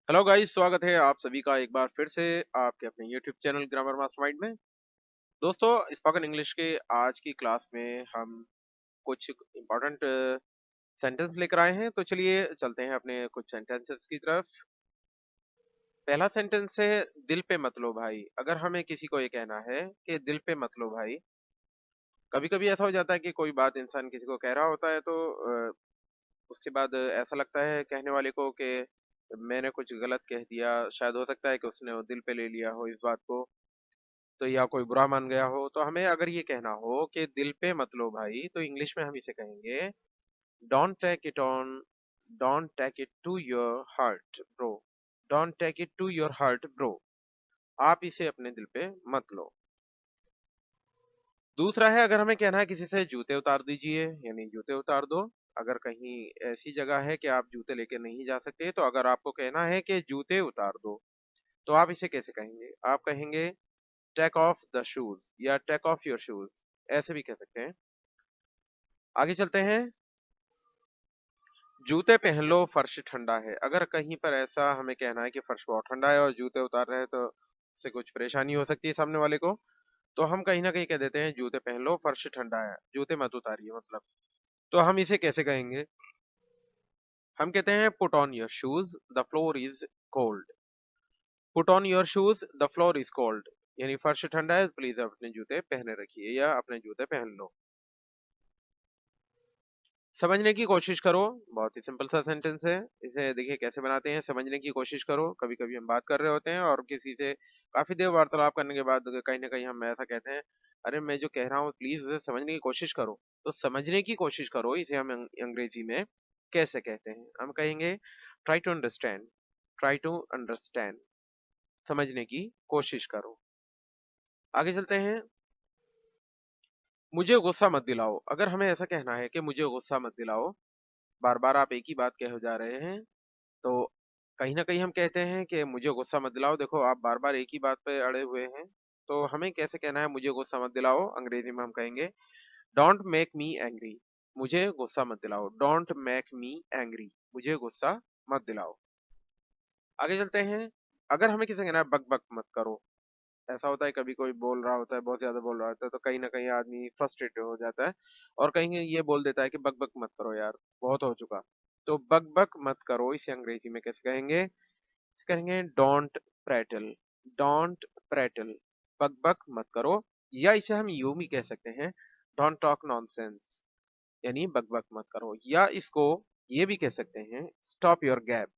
Hello guys, स्वागत है आप सभी का एक बार फिर से आपके अपने YouTube चैनल ग्रामर मास्टरमाइंड में। दोस्तों, स्पोकन इंग्लिश के आज की क्लास में हम कुछ इम्पोर्टेंट सेंटेंस लेकर आए हैं। तो चलिए चलते हैं अपने कुछ सेंटेंसेस की तरफ। पहला सेंटेंस है दिल पे मत लो भाई। अगर हमें किसी को ये कहना है कि दिल पे मत लो भाई, कभी कभी ऐसा हो जाता है कि कोई बात इंसान किसी को कह रहा होता है तो उसके बाद ऐसा लगता है कहने वाले को कि मैंने कुछ गलत कह दिया। शायद हो सकता है कि उसने वो दिल पे ले लिया हो इस बात को, तो या कोई बुरा मान गया हो। तो हमें अगर ये कहना हो कि दिल पे मत लो भाई, तो इंग्लिश में हम इसे कहेंगे don't take it on, don't take it to your heart bro, don't take it to your heart bro. आप इसे अपने दिल पे मत लो। दूसरा है, अगर हमें कहना है किसी से जूते उतार दीजिए, यानी जूते उतार दो। अगर कहीं ऐसी जगह है कि आप जूते लेके नहीं जा सकते, तो अगर आपको कहना है कि जूते उतार दो, तो आप इसे कैसे कहेंगे? आप कहेंगे टेक ऑफ द शूज या टेक ऑफ योर शूज, ऐसे भी कह सकते हैं। आगे चलते हैं। जूते पहन लो, फर्श ठंडा है। अगर कहीं पर ऐसा हमें कहना है कि फर्श बहुत ठंडा है और जूते उतार रहे हैं, तो इससे कुछ परेशानी हो सकती है सामने वाले को। तो हम कहीं ना कहीं कह देते हैं जूते पहन लो, फर्श ठंडा है, जूते मत उतारिए मतलब। तो हम इसे कैसे कहेंगे? हम कहते हैं put on your shoes, the floor is cold. Put on your shoes, the floor is cold, यानी फर्श ठंडा है, प्लीज अपने जूते पहने रखिए या अपने जूते पहन लो। समझने की कोशिश करो, बहुत ही सिंपल सा सेंटेंस है। इसे देखिए कैसे बनाते हैं। समझने की कोशिश करो, कभी कभी हम बात कर रहे होते हैं और किसी से काफी देर वार्तालाप करने के बाद कहीं ना कहीं हम ऐसा कहते हैं, अरे मैं जो कह रहा हूँ प्लीज उसे समझने की कोशिश करो। तो समझने की कोशिश करो, इसे हम अंग्रेजी में कैसे कहते हैं? हम कहेंगे try to understand, try to understand, समझने की कोशिश करो। आगे चलते हैं। मुझे गुस्सा मत दिलाओ। अगर हमें ऐसा कहना है कि मुझे गुस्सा मत दिलाओ, बार बार आप एक ही बात कहे जा रहे हैं, तो कहीं न कहीं हम कहते हैं कि मुझे गुस्सा मत दिलाओ, देखो आप बार-बार एक ही बात पे अड़े हुए हैं। तो हमें कैसे कहना है मुझे गुस्सा मत दिलाओ? अंग्रेजी में हम कहेंगे डोंट मेक मी एंग्री, मुझे गुस्सा मत दिलाओ। डोंट मेक मी एंग्री, मुझे गुस्सा मत दिलाओ। आगे चलते हैं। अगर हमें किसी से कहना है बक-बक मत करो, ऐसा होता है कभी कोई बोल रहा होता है, बहुत ज़्यादा बोल रहा होता है, तो कहीं न कहीं आदमी फ्रस्ट्रेटेड हो जाता है और कहीं ये बोल देता है कि बक-बक मत करो यार, बहुत हो चुका। तो बक-बक मत करो इसे अंग्रेजी में कैसे कहेंगे? इसे कहेंगे डोंट प्रैटल, डोंट प्रैटल, बक बक मत करो। या इसे हम यूं भी कह सकते हैं डोंट टॉक नॉनसेंस, यानी बक बक मत करो। या इसको ये भी कह सकते हैं स्टॉप योर गैप,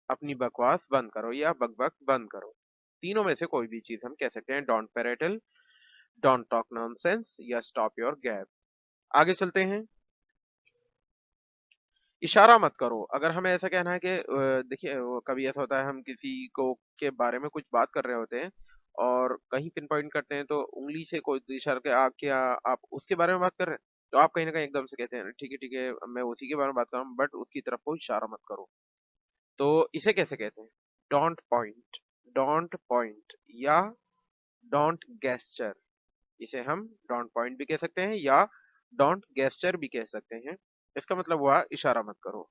अपनी बकवास बंद करो या बक बक बंद करो। तीनों में से कोई भी चीज हम कह सकते हैं, डोंट प्रैटल, डोंट टॉक नॉनसेंस या स्टॉप योर गैप। आगे चलते हैं। इशारा मत करो। अगर हमें ऐसा कहना है कि देखिए कभी ऐसा होता है हम किसी को के बारे में कुछ बात कर रहे होते हैं और कहीं पिन पॉइंट करते हैं, तो उंगली से कोई इशारा के आप क्या आप उसके बारे में बात कर रहे हैं, तो आप कहीं ना कहीं एकदम से कहते हैं ठीक है मैं उसी के बारे में बात कर रहा हूँ, बट उसकी तरफ कोई इशारा मत करो। तो इसे कैसे कहते हैं? डोंट पॉइंट, डोंट पॉइंट या डोंट गेस्चर। इसे हम डोंट पॉइंट भी कह सकते हैं या डोंट गेस्चर भी कह सकते हैं। इसका मतलब हुआ इशारा मत करो।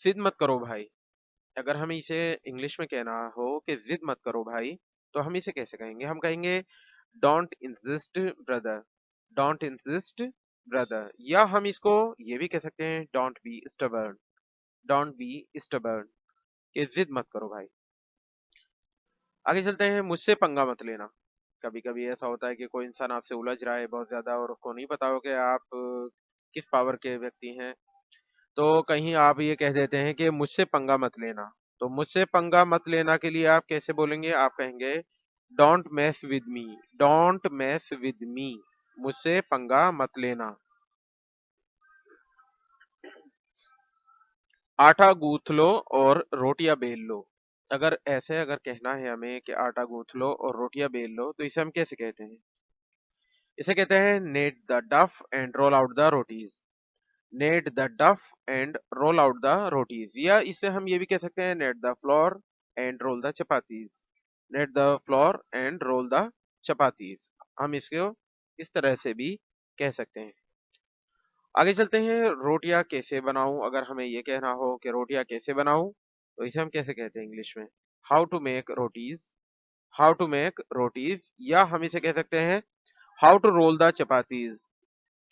जिद मत करो भाई। अगर हमें इसे इंग्लिश में कहना हो कि जिद मत करो भाई, तो हम इसे कैसे कहेंगे? हम कहेंगे don't insist brother, don't insist brother. या हम इसको ये भी कह सकते हैं don't be stubborn, don't be stubborn, कि जिद मत करो भाई। आगे चलते हैं। मुझसे पंगा मत लेना। कभी कभी ऐसा होता है कि कोई इंसान आपसे उलझ रहा है बहुत ज्यादा और उसको नहीं पता हो कि आप किस पावर के व्यक्ति हैं, तो कहीं आप ये कह देते हैं कि मुझसे पंगा मत लेना। तो मुझसे पंगा मत लेना के लिए आप कैसे बोलेंगे? आप कहेंगे don't mess with me, don't mess with me, मुझसे पंगा मत लेना। आटा गूंथ लो और रोटियां बेल लो। अगर कहना है हमें कि आटा गूंथ लो और रोटियां बेल लो, तो इसे हम कैसे कहते हैं? इसे कहते हैं knead the dough and roll out the rotis, knead the dough and roll out the rotis. या इसे हम ये भी कह सकते हैं knead the flour and roll the chapatis, knead the flour and roll the chapatis. हम इसको इस तरह से भी कह सकते हैं। आगे चलते हैं, रोटियां कैसे बनाऊं। अगर हमें ये कहना हो कि रोटियां कैसे बनाऊं, तो इसे हम कैसे कहते हैं इंग्लिश में? How to make rotis. How to make rotis, या हम इसे कह सकते हैं how to roll the chapatis,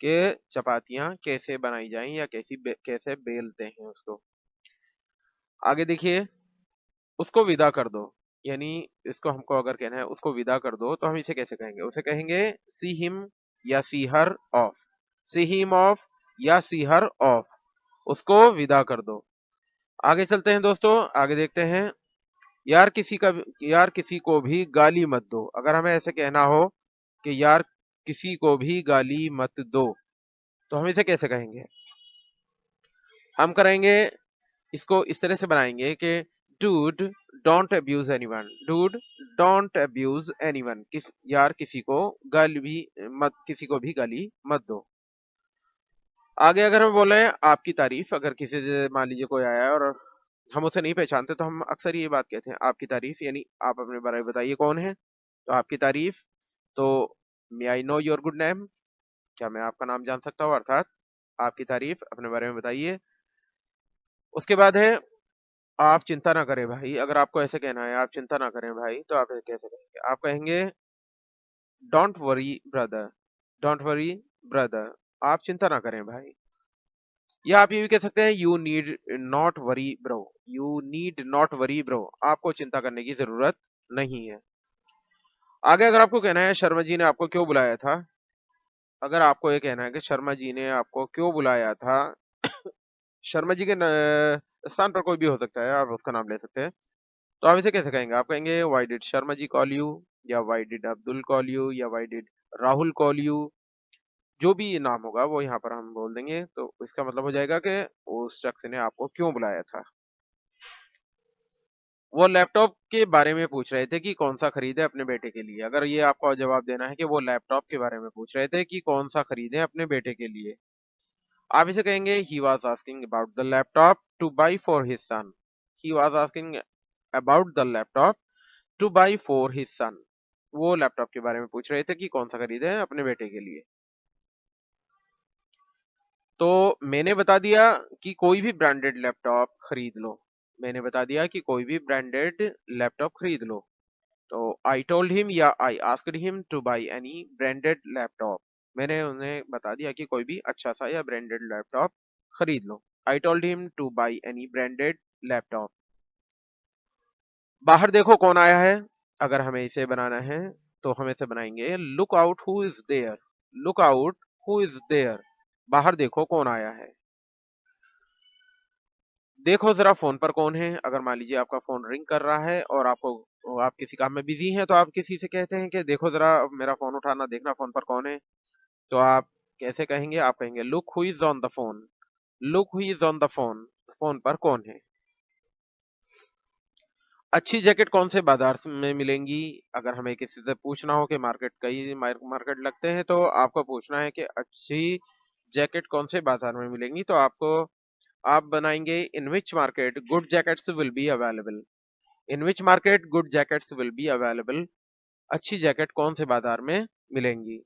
के चपातियां कैसे बनाई जाएं या कैसे बेलते हैं उसको। आगे देखिए, उसको विदा कर दो, यानी इसको हमको अगर कहना है उसको विदा कर दो, तो हम इसे कैसे कहेंगे? उसे कहेंगे सी हिम या सी हर ऑफ। सी हिम ऑफ या सी हर ऑफ, उसको विदा कर दो। आगे चलते हैं दोस्तों, आगे देखते हैं, यार किसी को भी गाली मत दो। अगर हमें ऐसे कहना हो कि यार किसी को भी गाली मत दो, तो हम इसे कैसे कहेंगे? हम करेंगे, इसको इस तरह से बनाएंगे कि dude don't abuse anyone. Dude don't abuse anyone, यार किसी को गाली भी मत, किसी को भी गाली मत दो। आगे अगर हम बोल रहे हैं आपकी तारीफ, अगर किसी से मान लीजिए कोई आया है और हम उसे नहीं पहचानते, तो हम अक्सर ये बात कहते हैं आपकी तारीफ, यानी आप अपने बारे में बताइए कौन है, तो आपकी तारीफ। तो may I know your good name, क्या मैं आपका नाम जान सकता हूँ, अर्थात आपकी तारीफ अपने बारे में बताइए। उसके बाद है आप चिंता ना करें भाई। अगर आपको ऐसे कहना है आप चिंता ना करें भाई, तो आप ऐसे कैसे कहेंगे? आप कहेंगे don't worry brother. Don't worry brother, आप चिंता ना करें भाई। या आप ये भी कह सकते हैं you need not worry bro. You need not worry bro, आपको चिंता करने की जरूरत नहीं है। आगे अगर आपको कहना है शर्मा जी ने आपको क्यों बुलाया था, अगर आपको ये कहना है कि शर्मा जी ने आपको क्यों बुलाया था, शर्मा जी के स्थान पर कोई भी हो सकता है, आप उसका नाम ले सकते हैं, तो आप इसे कैसे कहेंगे? आप कहेंगे why did Sharma ji call you, या why did Abdul call you, या why did Rahul call you. जो भी ये नाम होगा वो यहाँ पर हम बोल देंगे, तो इसका मतलब हो जाएगा कि उस शख्स ने आपको क्यों बुलाया था। वो लैपटॉप के बारे में पूछ रहे थे कि कौन सा खरीदे अपने बेटे के लिए। अगर ये आपको जवाब देना है कि वो लैपटॉप के बारे में पूछ रहे थे कि कौन सा खरीदे अपने बेटे के लिए, आप इसे कहेंगे he was asking about the laptop two by for his son. He was asking about the laptop two by for his son. वो लैपटॉप के बारे में पूछ रहे थे कि कौन सा खरीदे हैं अपने बेटे के लिए। तो मैंने बता दिया कि कोई भी ब्रांडेड लैपटॉप खरीद लो। मैंने बता दिया कि कोई भी ब्रांडेड लैपटॉप खरीद लो। तो आई टोल्ड हिम या I asked him to buy any branded laptop. मैंने उन्हें बता दिया कि कोई भी अच्छा सा या ब्रांडेड लैपटॉप खरीद लो। I told him to buy any branded laptop. बाहर देखो कौन आया है, अगर हमें इसे बनाना है तो हम इसे बनाएंगे look out who is there. Look out who is there, बाहर देखो कौन आया है। देखो जरा फोन पर कौन है। अगर मान लीजिए आपका फोन रिंग कर रहा है और आप किसी काम में बिजी हैं, तो आप किसी से कहते हैं कि देखो जरा मेरा फोन उठाना, देखना फोन पर कौन है। तो आप कैसे कहेंगे? आप कहेंगे look who is on the phone. Look who is on the phone, phone पर कौन है। अच्छी जैकेट कौन से बाजार में मिलेंगी? अगर हमें किसी से पूछना हो कि कई मार्केट लगते हैं, तो आपको पूछना है कि अच्छी जैकेट कौन से बाजार में मिलेंगी, तो आप बनाएंगे in which market good jackets will be available. In which market good jackets will be available, अच्छी जैकेट कौन से बाजार में मिलेंगी।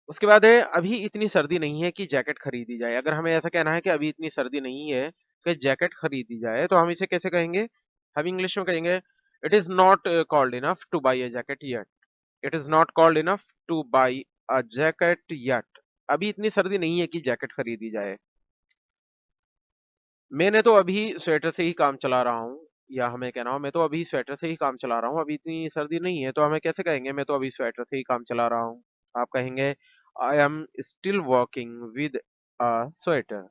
उसके बाद है अभी इतनी सर्दी नहीं है कि जैकेट खरीदी जाए। अगर हमें ऐसा कहना है कि अभी इतनी सर्दी नहीं है कि जैकेट खरीदी जाए, तो हम इसे कैसे कहेंगे? हम इंग्लिश में कहेंगे it is not called enough two by a jacket yet. It is not called enough two by a jacket yet, अभी इतनी सर्दी नहीं है कि जैकेट खरीदी जाए। मैंने तो अभी स्वेटर से ही काम चला रहा हूँ, या हमें कहना हो मैं तो अभी स्वेटर से ही काम चला रहा हूँ, अभी इतनी सर्दी नहीं है, तो हमें कैसे कहेंगे मैं तो अभी स्वेटर से ही काम चला रहा हूँ? आप कहेंगे I am still working with a sweater.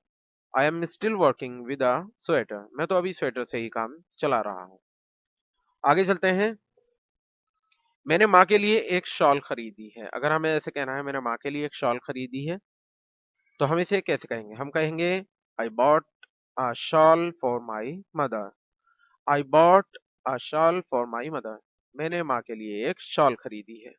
I am still working with a sweater, मैं तो अभी स्वेटर से ही काम चला रहा हूँ। आगे चलते हैं, मैंने माँ के लिए एक शॉल खरीदी है। अगर हमें ऐसे कहना है मैंने माँ के लिए एक शॉल खरीदी है, तो हम इसे कैसे कहेंगे? हम कहेंगे I bought a shawl for my mother. I bought a shawl for my mother, मैंने माँ के लिए एक शॉल खरीदी है।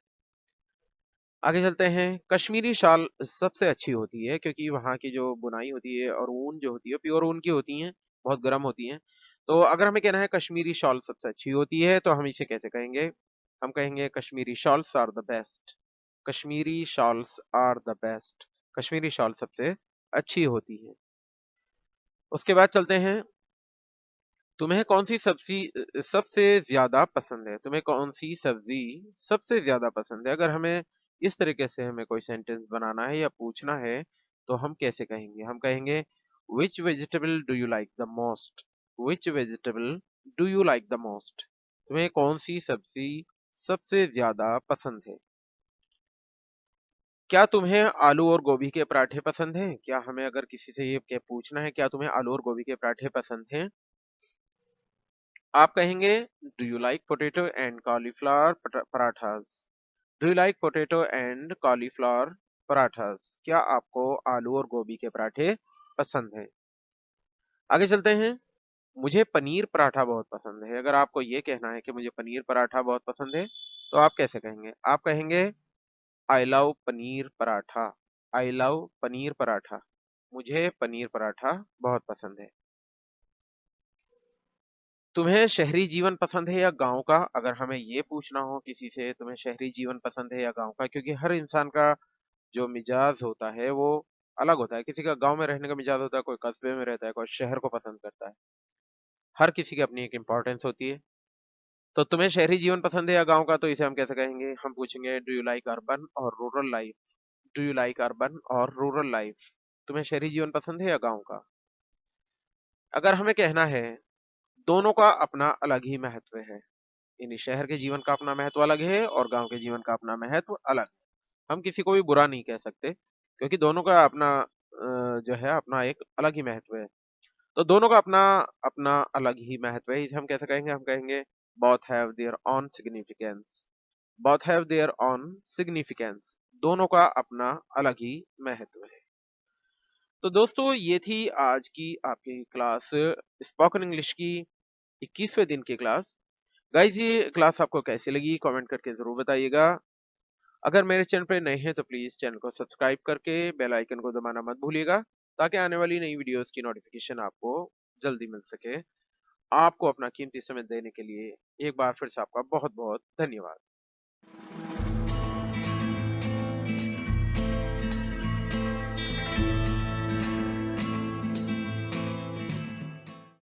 आगे चलते हैं, कश्मीरी शॉल सबसे अच्छी होती है क्योंकि वहाँ की जो बुनाई होती है और ऊन जो होती है प्योर ऊन की होती है, बहुत गर्म होती है। तो अगर हमें कहना है कश्मीरी शॉल सबसे अच्छी होती है, तो हम इसे कैसे कहेंगे? हम कहेंगे Kashmiri shawls are the best. Kashmiri shawls are the best, Kashmiri शॉल सबसे अच्छी होती है। उसके बाद चलते हैं, तुम्हें कौन सी सब्जी सबसे ज्यादा पसंद है? तुम्हें कौन सी सब्जी सबसे ज्यादा पसंद है? अगर हमें इस तरीके से हमें कोई सेंटेंस बनाना है या पूछना है तो हम कैसे कहेंगे? हम कहेंगे which vegetable do you like the most? Which vegetable do you like the most? तुम्हें कौन सी सब्जी सबसे ज्यादा पसंद है? क्या तुम्हें आलू और गोभी के पराठे पसंद हैं? क्या हमें अगर किसी से ये क्या पूछना है, क्या तुम्हें आलू और गोभी के पराठे पसंद हैं? आप कहेंगे do you like potato and cauliflower parathas? Do you like potato and cauliflower parathas? क्या आपको आलू और गोभी के पराठे पसंद हैं? आगे चलते हैं, मुझे पनीर पराठा बहुत पसंद है। अगर आपको ये कहना है कि मुझे पनीर पराठा बहुत पसंद है तो आप कैसे कहेंगे? आप कहेंगे I love paneer paratha. I love paneer paratha. मुझे पनीर पराठा बहुत पसंद है। तुम्हें शहरी जीवन पसंद है या गांव का? अगर हमें ये पूछना हो किसी से तुम्हें शहरी जीवन पसंद है या गांव का, क्योंकि हर इंसान का जो मिजाज होता है वो अलग होता है। किसी का गांव में रहने का मिजाज होता है, कोई कस्बे में रहता है, कोई शहर को पसंद करता है। हर किसी की अपनी एक इम्पोर्टेंस होती है। तो तुम्हें शहरी जीवन पसंद है या गांव का, तो इसे हम कैसे कहेंगे? हम पूछेंगे डू यू लाइक अर्बन और rural life? Do you like urban और रूरल लाइफ? तुम्हें शहरी जीवन पसंद है या गांव का? अगर हमें कहना है दोनों का अपना अलग ही महत्व है, यानी शहर के जीवन का अपना महत्व अलग है और गांव के जीवन का अपना महत्व अलग है। हम किसी को भी बुरा नहीं कह सकते क्योंकि दोनों का अपना जो है अपना एक अलग ही महत्व है। तो दोनों का अपना अपना अलग ही महत्व है। इसे हम कैसे कहेंगे? हम कहेंगे both have their own significance। both have their own significance। दोनों का अपना अलग ही महत्व है। तो दोस्तों ये थी आज की आपकी क्लास, स्पोकन इंग्लिश की 21वें दिन की क्लास। गाइज ये क्लास आपको कैसी लगी कमेंट करके जरूर बताइएगा। अगर मेरे चैनल पे नए हैं तो प्लीज चैनल को सब्सक्राइब करके बेल आइकन को दबाना मत भूलिएगा ताकि आने वाली नई वीडियोस की नोटिफिकेशन आपको जल्दी मिल सके। आपको अपना कीमती समय देने के लिए एक बार फिर से आपका बहुत बहुत धन्यवाद।